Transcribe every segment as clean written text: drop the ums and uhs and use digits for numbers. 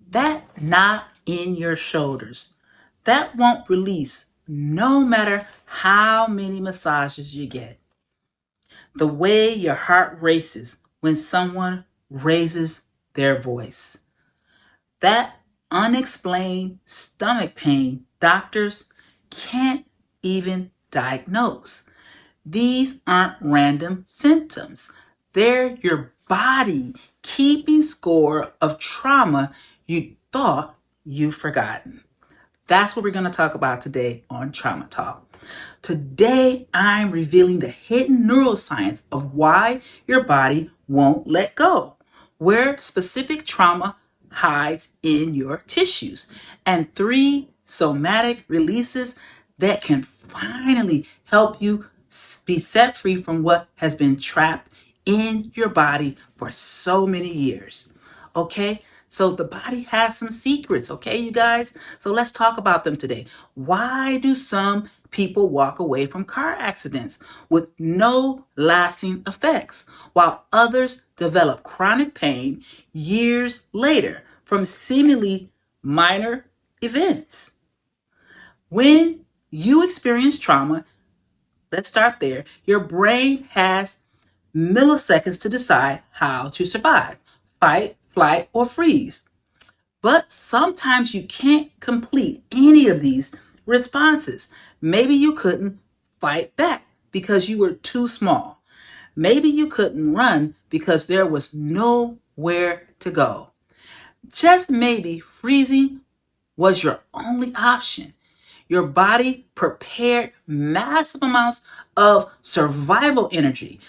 That knot in your shoulders, that won't release no matter how many massages you get. The way your heart races when someone raises their voice. That unexplained stomach pain doctors can't even diagnose. These aren't random symptoms. They're your body keeping score of trauma you thought you'd forgotten. That's what we're going to talk about today on Trauma Talk. Today, I'm revealing the hidden neuroscience of why your body won't let go, where specific trauma hides in your tissues, and 3 somatic releases that can finally help you be set free from what has been trapped in your body for so many years. Okay? So the body has some secrets, okay, you guys? So let's talk about them today. Why do some people walk away from car accidents with no lasting effects, while others develop chronic pain years later from seemingly minor events? When you experience trauma, let's start there, your brain has milliseconds to decide how to survive, fight, flight, or freeze. But sometimes you can't complete any of these responses. Maybe you couldn't fight back because you were too small. Maybe you couldn't run because there was nowhere to go. Just maybe freezing was your only option. Your body prepared massive amounts of survival energy,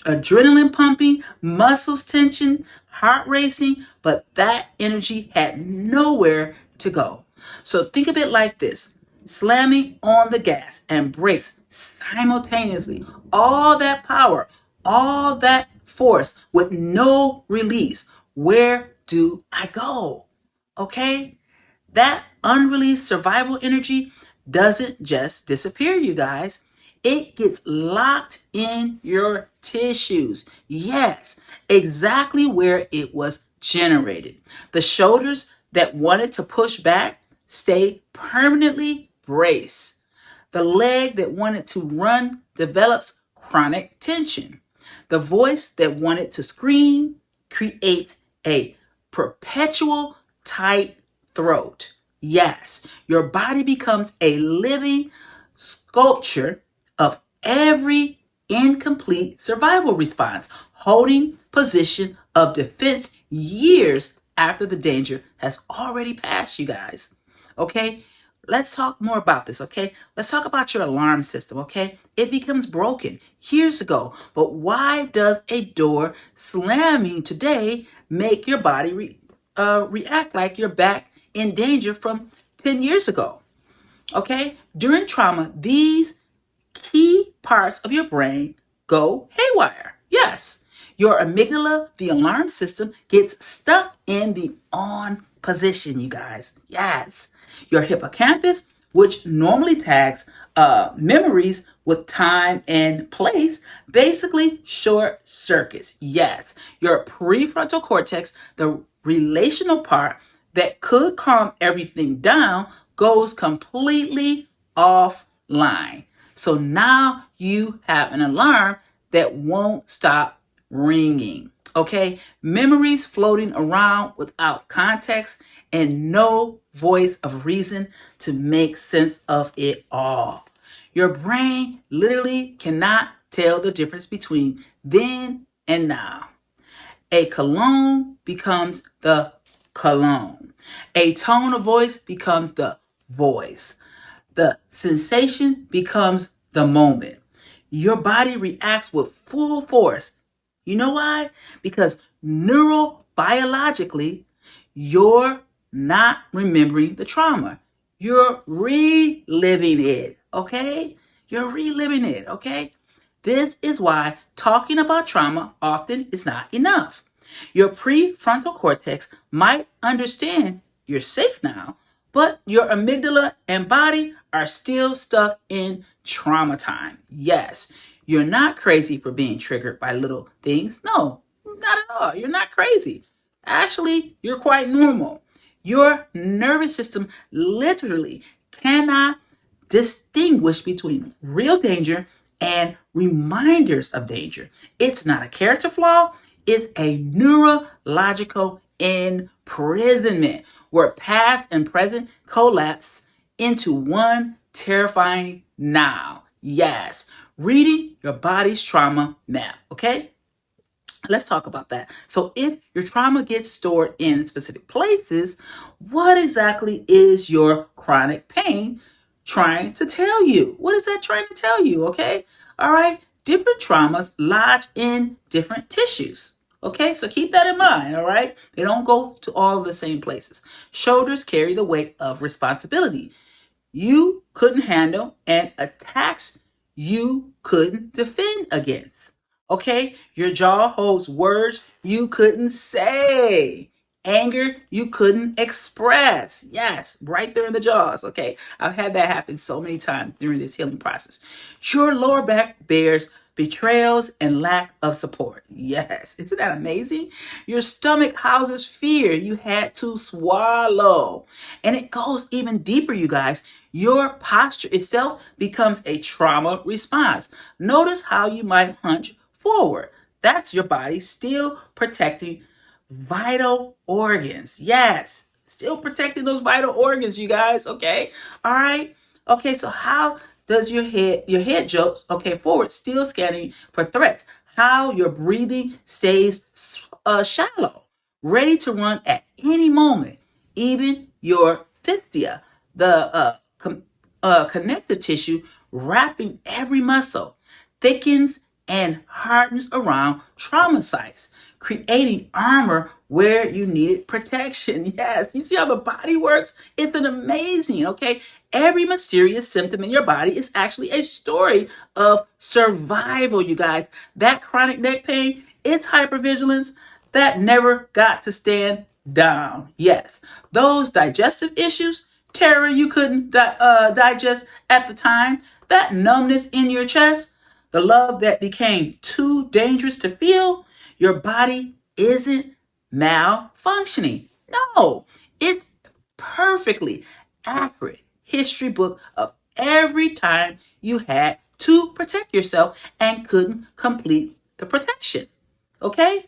adrenaline pumping, muscles tension, heart racing, but that energy had nowhere to go. So think of it like this: slamming on the gas and brakes simultaneously. All that power, all that force with no release. Where do I go? Okay? That unreleased survival energy doesn't just disappear, you guys. It gets locked in your tissues. Yes, exactly where it was generated. The shoulders that wanted to push back stay permanently braced. The leg that wanted to run develops chronic tension. The voice that wanted to scream creates a perpetual tight throat. Yes, your body becomes a living sculpture of every incomplete survival response, holding position of defense years after the danger has already passed, you guys. Okay? Let's talk more about this, okay? Let's talk about your alarm system, okay? It becomes broken years ago, but why does a door slamming today make your body react like you're back in danger from 10 years ago? Okay? During trauma, these key parts of your brain go haywire. Yes. Your amygdala, the alarm system, gets stuck in the on position, you guys. Yes. Your hippocampus, which normally tags memories with time and place, basically short circuits. Yes. Your prefrontal cortex, the relational part that could calm everything down, goes completely offline. So now you have an alarm that won't stop ringing. Okay? Memories floating around without context and no voice of reason to make sense of it all. Your brain literally cannot tell the difference between then and now. A cologne becomes the cologne. A tone of voice becomes the voice. The sensation becomes the moment. Your body reacts with full force. You know why? Because neurobiologically, you're not remembering the trauma. You're reliving it, okay? You're reliving it, okay? This is why talking about trauma often is not enough. Your prefrontal cortex might understand you're safe now, but your amygdala and body are still stuck in trauma time. Yes, you're not crazy for being triggered by little things. No, not at all. You're not crazy. Actually, you're quite normal. Your nervous system literally cannot distinguish between real danger and reminders of danger. It's not a character flaw, it's a neurological imprisonment where past and present collapse into one terrifying now. Yes, reading your body's trauma map, okay? Let's talk about that. So if your trauma gets stored in specific places, what exactly is your chronic pain trying to tell you? What is that trying to tell you? Okay. All right. Different traumas lodge in different tissues. Okay. So keep that in mind. All right. They don't go to all the same places. Shoulders carry the weight of responsibility you couldn't handle and attacks you couldn't defend against. Okay? Your jaw holds words you couldn't say. Anger you couldn't express. Yes, right there in the jaws. Okay. I've had that happen so many times during this healing process. Your lower back bears betrayals and lack of support. Yes. Isn't that amazing? Your stomach houses fear you had to swallow. And it goes even deeper, you guys. Your posture itself becomes a trauma response. Notice how you might hunch forward. That's your body still protecting vital organs. Yes, still protecting those vital organs, you guys. Okay. All right. Okay. So how does your head jolts, okay, forward, still scanning for threats? How your breathing stays shallow, ready to run at any moment. Even your fascia, the connective tissue wrapping every muscle, thickens and hardens around trauma sites, creating armor where you needed protection. Yes, you see how the body works? It's an amazing, okay? Every mysterious symptom in your body is actually a story of survival, you guys. That chronic neck pain, it's hypervigilance that never got to stand down. Yes, those digestive issues, terror you couldn't digest at the time, that numbness in your chest, the love that became too dangerous to feel, your body isn't malfunctioning. No, it's perfectly accurate history book of every time you had to protect yourself and couldn't complete the protection. Okay?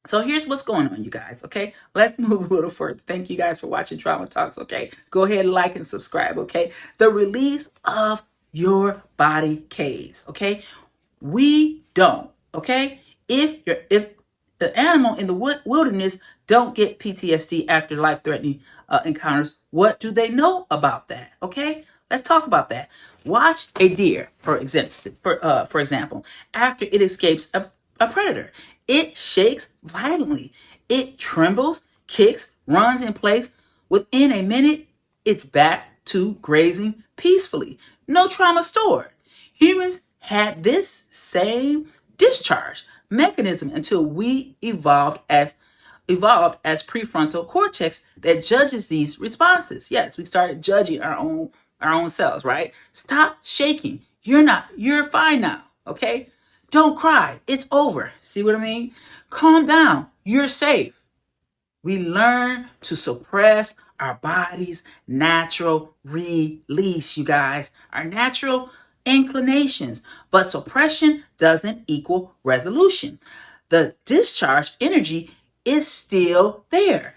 So here's what's going on, you guys. Okay, let's move a little further. Thank you guys for watching Trauma Talks. Okay, go ahead and like and subscribe. Okay, the release of your body caves. Okay, we don't. Okay, if the animal in the wilderness don't get PTSD after life-threatening encounters, what do they know about that? Okay, let's talk about that. Watch a deer, for example, after it escapes a predator. It shakes violently. It trembles, kicks, runs in place. Within a minute, it's back to grazing peacefully. No trauma stored. Humans had this same discharge mechanism until we evolved as prefrontal cortex that judges these responses. Yes, we started judging our own selves, right? Stop shaking. You're fine now, okay? Don't cry. It's over. See what I mean? Calm down. You're safe. We learn to suppress our body's natural release, you guys, our natural inclinations. But suppression doesn't equal resolution. The discharge energy is still there.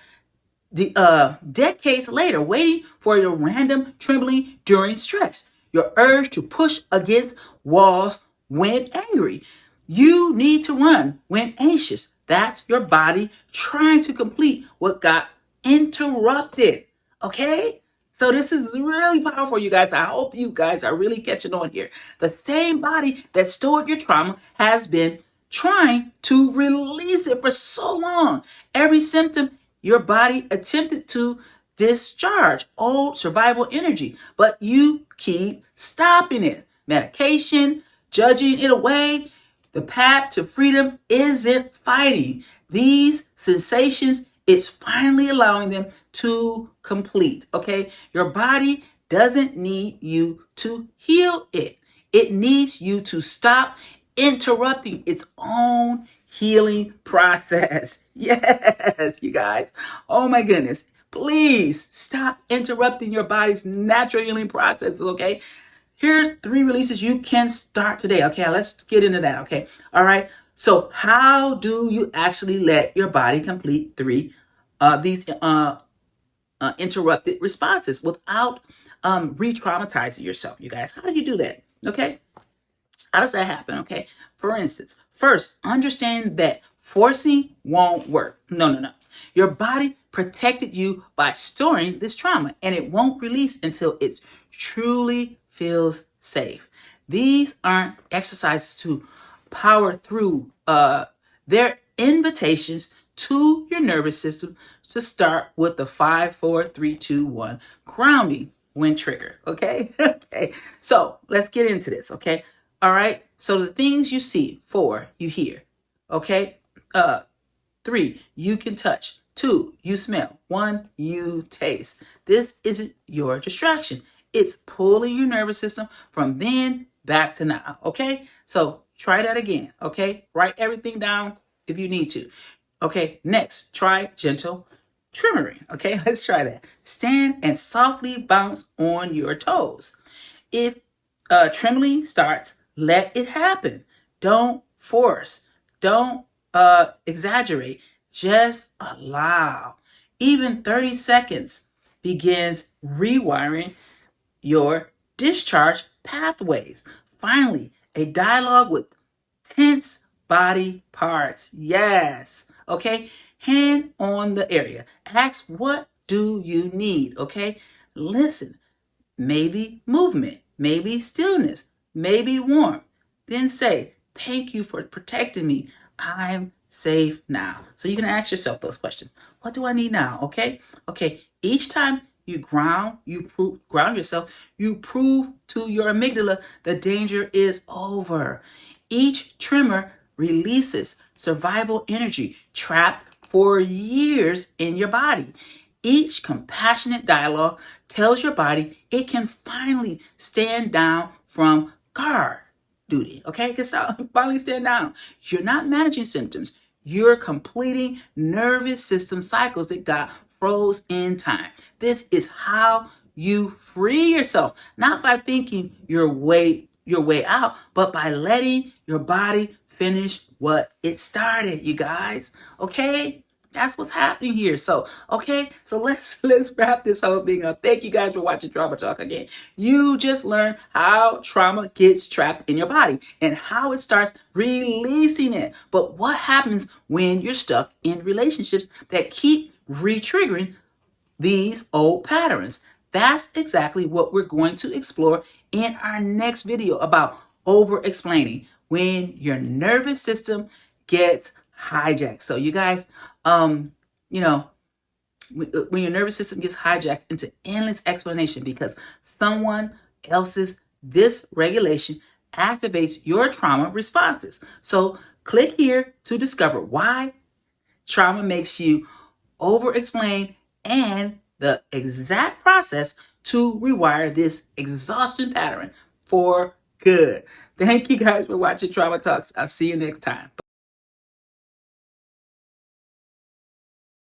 Decades later, waiting for your random trembling during stress, your urge to push against walls when angry. You need to run when anxious. That's your body trying to complete what got interrupted. Okay? So this is really powerful, you guys. I hope you guys are really catching on here. The same body that stored your trauma has been trying to release it for so long. Every symptom your body attempted to discharge old survival energy, but you keep stopping it. Medication, judging it away. The path to freedom isn't fighting these sensations, it's finally allowing them to complete. Okay, your body doesn't need you to heal it, it needs you to stop interrupting its own healing process. Yes, you guys. Oh my goodness. Please stop interrupting your body's natural healing processes, okay? Here's 3 releases you can start today. Okay, let's get into that. Okay, all right. So, how do you actually let your body complete 3 these interrupted responses without re-traumatizing yourself? You guys, how do you do that? Okay, how does that happen? Okay, for instance, first, understand that forcing won't work. No, no, no. Your body protected you by storing this trauma, and it won't release until it truly feels safe. These aren't exercises to power through. They're invitations to your nervous system to start with the 5, 4, 3, 2, 1 grounding when triggered. Okay. Okay. So let's get into this. Okay. All right. So the things you see, 4, you hear. Okay. 3, you can touch. 2, you smell. 1, you taste. This isn't your distraction. It's pulling your nervous system from then back to now. Okay. So try that again. Okay. Write everything down if you need to. Okay. Next, try gentle tremoring. Okay. Let's try that. Stand and softly bounce on your toes. If trembling starts, let it happen. Don't force. Don't exaggerate. Just allow. Even 30 seconds begins rewiring your discharge pathways. Finally, a dialogue with tense body parts. Yes. Okay. Hand on the area. Ask, what do you need? Okay. Listen. Maybe movement, maybe stillness, maybe warmth. Then say, thank you for protecting me. I'm safe now. So you can ask yourself those questions. What do I need now? Okay. Okay. Each time you ground yourself, you prove to your amygdala the danger is over. Each tremor releases survival energy trapped for years in your body. Each compassionate dialogue tells your body it can finally stand down from guard duty. Okay, it can finally stand down. You're not managing symptoms. You're completing nervous system cycles that got froze in time. This is how you free yourself, not by thinking your way out, but by letting your body finish what it started, you guys. Okay? That's what's happening here. So, okay, so let's wrap this whole thing up. Thank you guys for watching Trauma Talk again. You just learned how trauma gets trapped in your body and how it starts releasing it. But what happens when you're stuck in relationships that keep re-triggering these old patterns? That's exactly what we're going to explore in our next video about over-explaining when your nervous system gets hijacked. So you guys, you know, when your nervous system gets hijacked into endless explanation because someone else's dysregulation activates your trauma responses. So click here to discover why trauma makes you over-explain and the exact process to rewire this exhaustion pattern for good. Thank you guys for watching Trauma Talks. I'll see you next time.